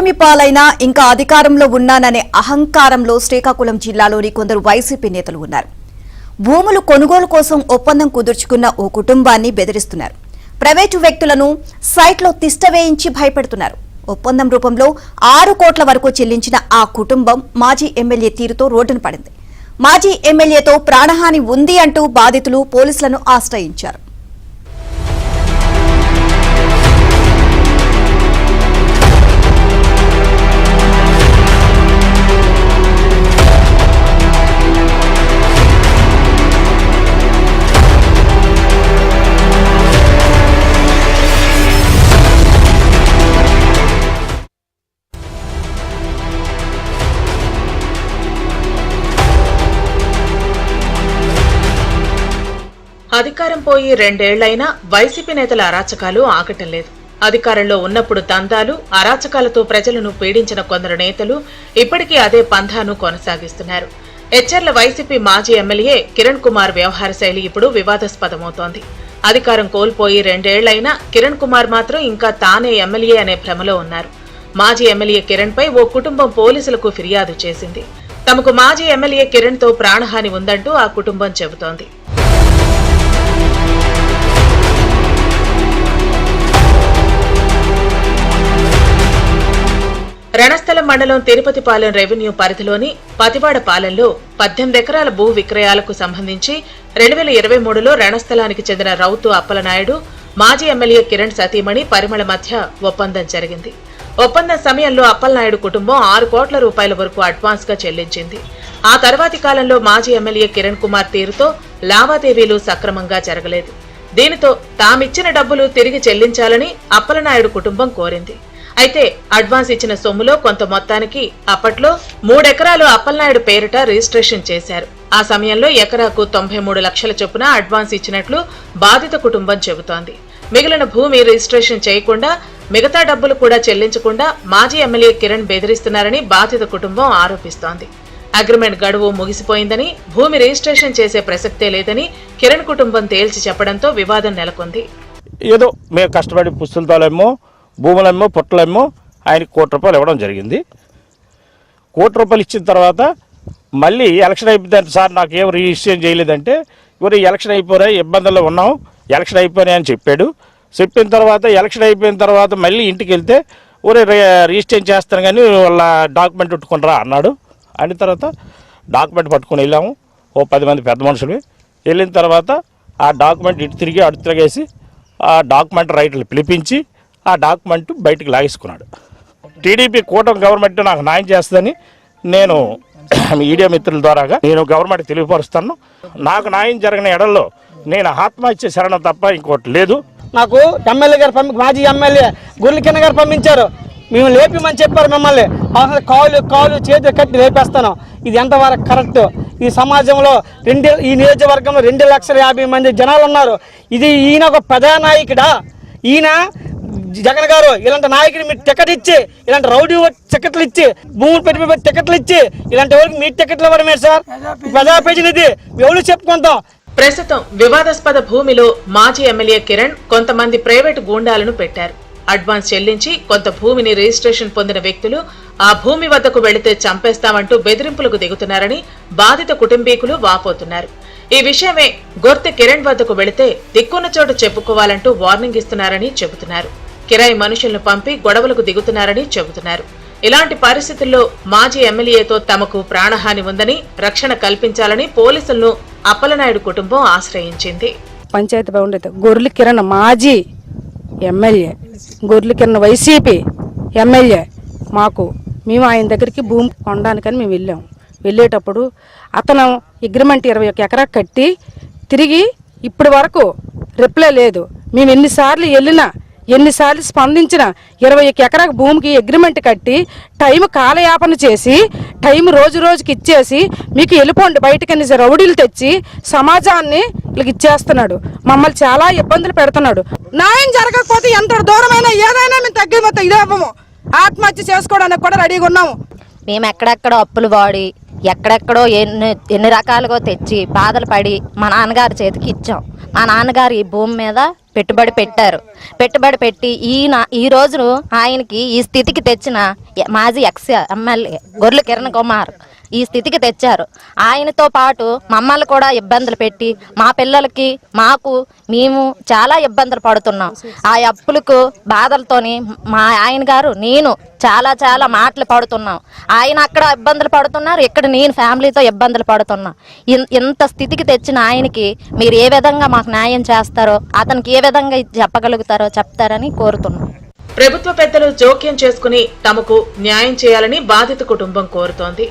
ఓటమి పాలైనా ఇంకా అధికారంలో ఉన్నాననే అహంకారంలో శ్రీకాకుళం జిల్లాలోని కొందరు వైసీపీ నేతలు ఉన్నారు. భూములు కొనుగోలు కోసం ఒప్పందం కుదుర్చుకున్న ఓ కుటుంబాన్ని బెదిరిస్తున్నారు. ప్రైవేటు వ్యక్తులను సైట్లో తిష్టవేయించి భయపెడుతున్నారు. ఒప్పందం రూపంలో 6 కోట్ల వరకు చెల్లించిన ఆ కుటుంబం మాజీ ఎమ్మెల్యే తీరుతో రోడ్డున పడింది. మాజీ ఎమ్మెల్యేతో ప్రాణహాని ఉంది అంటూ బాధితులు పోలీసులను ఆశ్రయించారు. అధికారం పోయి 2 ఏళ్లైనా వైసీపీ నేతల అరాచకాలు ఆగటం లేదు. అధికారంలో ఉన్నప్పుడు దందాలు, అరాచకాలతో ప్రజలను పీడించిన కొందరు నేతలు ఇప్పటికీ అదే పంథాను కొనసాగిస్తున్నారు. ఎచ్చెర్ల వైసీపీ మాజీ ఎమ్మెల్యే కిరణ్ కుమార్ వ్యవహార శైలి ఇప్పుడు వివాదాస్పదమవుతోంది. అధికారం కోల్పోయి 2 ఏళ్లైనా కిరణ్ కుమార్ మాత్రం ఇంకా తానే ఎమ్మెల్యే అనే భ్రమలో ఉన్నారు. మాజీ ఎమ్మెల్యే కిరణ్ పై ఓ కుటుంబం పోలీసులకు ఫిర్యాదు చేసింది. తమకు మాజీ ఎమ్మెల్యే కిరణ్ తో ప్రాణహాని ఉందంటూ ఆ కుటుంబం చెబుతోంది. రణస్థలం మండలం తిరుపతిపాలెం రెవెన్యూ పరిధిలోని పతివాడపాలెంలో 18 ఎకరాల భూ విక్రయాలకు సంబంధించి 2023లో రణస్థలానికి చెందిన రౌతు అప్పలనాయుడు, మాజీ ఎమ్మెల్యే కిరణ్ సతీమణి పరిమళ మధ్య ఒప్పందం జరిగింది. ఒప్పందం సమయంలో అప్పలనాయుడు కుటుంబం 6 కోట్ల రూపాయల వరకు అడ్వాన్స్ గా చెల్లించింది. ఆ తర్వాతి కాలంలో మాజీ ఎమ్మెల్యే కిరణ్ కుమార్ తీరుతో లావాదేవీలు సక్రమంగా జరగలేదు. దీనితో తామిచ్చిన డబ్బులు తిరిగి చెల్లించాలని అప్పలనాయుడు కుటుంబం కోరింది. అయితే అడ్వాన్స్ ఇచ్చిన సొమ్ములో కొంత మొత్తానికి అప్పట్లో 3 ఎకరాలు అప్పలనాయుడు పేరిట రిజిస్ట్రేషన్ చేశారు. ఆ సమయంలో ఎకరాకు 93 లక్షల చొప్పున అడ్వాన్స్ ఇచ్చినట్లు బాధిత కుటుంబం చెబుతోంది. మిగిలిన భూమి రిజిస్ట్రేషన్ చేయకుండా మిగతా డబ్బులు కూడా చెల్లించకుండా మాజీ ఎమ్మెల్యే కిరణ్ బెదిరిస్తున్నారని బాధిత కుటుంబం ఆరోపిస్తోంది. అగ్రిమెంట్ గడువు ముగిసిపోయిందని, భూమి రిజిస్ట్రేషన్ చేసే ప్రసక్తే లేదని కిరణ్ కుటుంబం తేల్చి చెప్పడంతో వివాదం నెలకొంది. ఏదో మేము కష్టపడి పుస్తకాలేమో, భూములేమో, పొట్టలేమో ఆయనకి 1 కోటి రూపాయలు ఇవ్వడం జరిగింది. 1 కోటి రూపాయలు ఇచ్చిన తర్వాత మళ్ళీ ఎలక్షన్ అయిపోయిందంటే సార్ నాకు ఏం రిజిస్ట్రేషన్ చేయలేదంటే, ఇవరు ఎలక్షన్ అయిపోయాయి, ఇబ్బందుల్లో ఉన్నాం, ఎలక్షన్ అయిపోయినాయి అని చెప్పాడు. చెప్పిన తర్వాత ఎలక్షన్ అయిపోయిన తర్వాత మళ్ళీ ఇంటికి వెళ్తే ఊరే రిజిస్ట్రేషన్ చేస్తాను కానీ వాళ్ళ డాక్యుమెంట్ పెట్టుకుని రా అన్నాడు. అయిన తర్వాత డాక్యుమెంట్ పట్టుకొని వెళ్ళాము. ఓ 10 మంది పెద్ద మనుషులు వెళ్ళిన తర్వాత ఆ డాక్యుమెంట్ ఇటు తిరిగి అటు తిరిగేసి ఆ డాక్యుమెంట్ రైతులు పిలిపించి ఆ డాక్యుమెంట్ బయటకు లాగేసుకున్నాడు. టీడీపీ కూటమి గవర్నమెంట్ నాకు న్యాయం చేస్తుందని నేను మీడియా మిత్రుల ద్వారాగా నేను గవర్నమెంట్ తెలియపరుస్తాను. నాకు న్యాయం జరిగిన ఎడల్లో నేను ఆత్మహత్య శరణం తప్ప ఇంకోటి లేదు. నాకు ఎమ్మెల్యే గారు మాజీ ఎమ్మెల్యే గుర్లికిన్న గారు పంపించారు. మేము లేపిమని చెప్పారు మమ్మల్ని. కాలు చేతులు కట్టి లేపేస్తాను. ఇది ఎంతవరకు కరెక్ట్? ఈ సమాజంలో ఈ నియోజకవర్గంలో 2,50,000 మంది జనాలు ఉన్నారు. ఈయన ఒక ప్రధాన నాయకుడా? ఈయన జగన్ గారు ఇలాంటి నాయకుడు మీరు టికెట్ ఇచ్చి, ఇలాంటి రౌడీ టికెట్లు ఇచ్చి, భూములు పెట్టి టికెట్లు ఇచ్చి ఇలాంటి వాళ్ళకి మీ టికెట్లు ఇవ్వడమే సార్ ప్రజాప్రతినిధి? ఎవరు చెప్పుకుంటాం? ప్రస్తుతం వివాదాస్పద భూమిలో మాజీ ఎమ్మెల్యే కిరణ్ కొంతమంది ప్రైవేటు గూండాలను పెట్టారు. అడ్వాన్స్ చెల్లించి కొంత భూమిని రిజిస్ట్రేషన్ పొందిన వ్యక్తులు ఆ భూమి వద్దకు వెళితే చంపేస్తామంటూ బెదిరింపులకు దిగుతున్నారని బాధిత కుటుంబీకులు వాపోతున్నారు. ఈ విషయమే గొర్తె కిరణ్ వద్దకు వెళితే దిక్కున్న చోటు చెప్పుకోవాలంటూ వార్నింగ్ ఇస్తున్నారని చెబుతున్నారు. కిరాయి మనుషులను పంపి గొడవలకు దిగుతున్నారని చెబుతున్నారు. ఇలాంటి పరిస్థితుల్లో మాజీ ఎమ్మెల్యేతో తమకు ప్రాణహాని ఉందని, రక్షణ కల్పించాలని పోలీసులను అప్పలనాయుడు కుటుంబం ఆశ్రయించింది. పంచాయతీ బాగుండేది గొర్రెల కిరణ్ మాజీ ఎమ్మెల్యే, గొర్రెల కిరణ్ వైసీపీ ఎమ్మెల్యే. మేము ఆయన దగ్గరికి భూమి కొనడానికని మేము వెళ్ళేటప్పుడు అతను అగ్రిమెంట్ 21 ఎకరా కట్టి తిరిగి ఇప్పటి వరకు రిప్లై లేదు. మేము ఎన్నిసార్లు వెళ్ళినా, ఎన్నిసార్లు స్పందించిన 21 ఎకరాకు భూమికి అగ్రిమెంట్ కట్టి టైం కాలయాపన చేసి టైం రోజుకి ఇచ్చేసి మీకు వెళ్ళిపోండి బయటకని రౌడీలు తెచ్చి సమాజాన్ని వీళ్ళకి ఇచ్చేస్తున్నాడు. మమ్మల్ని చాలా ఇబ్బందులు పెడుతున్నాడు. న్యాయం జరగకపోతే ఎంత దూరమైనా ఏదైనా మేము తగ్గిపోతాం. ఇదేమో ఆత్మహత్య చేసుకోవడానికి కూడా రెడీగా ఉన్నాము. మేము ఎక్కడెక్కడో అప్పులు వాడి ఎక్కడెక్కడో ఎన్ని రకాలుగా తెచ్చి బాధలు పడి మా నాన్నగారి చేతికి ఇచ్చాం. మా నాన్నగారు ఈ భూమి మీద పెట్టుబడి పెట్టి ఈ రోజు ఆయనకి ఈ స్థితికి తెచ్చిన మాజీ ఎమ్మెల్యే గొర్రెల కిరణ్ కుమార్ ఈ స్థితికి తెచ్చారు. ఆయనతో పాటు మమ్మల్ని కూడా ఇబ్బందులు పెట్టి మా పిల్లలకి మేము చాలా ఇబ్బందులు పడుతున్నాం. ఆ అప్పులకు బాధలతోని మా ఆయన గారు నేను చాలా మాటలు పడుతున్నాం. ఆయన అక్కడ ఇబ్బందులు పడుతున్నారు, ఇక్కడ నేను ఫ్యామిలీతో ఇబ్బందులు పడుతున్నా. ఇంత స్థితికి తెచ్చిన ఆయనకి మీరు ఏ విధంగా మాకు న్యాయం చేస్తారో, అతనికి ఏ విధంగా చెప్పగలుగుతారో చెప్తారని కోరుతున్నాం. ప్రభుత్వ పెద్దలు జోక్యం చేసుకుని తమకు న్యాయం చేయాలని బాధిత కుటుంబం కోరుతోంది.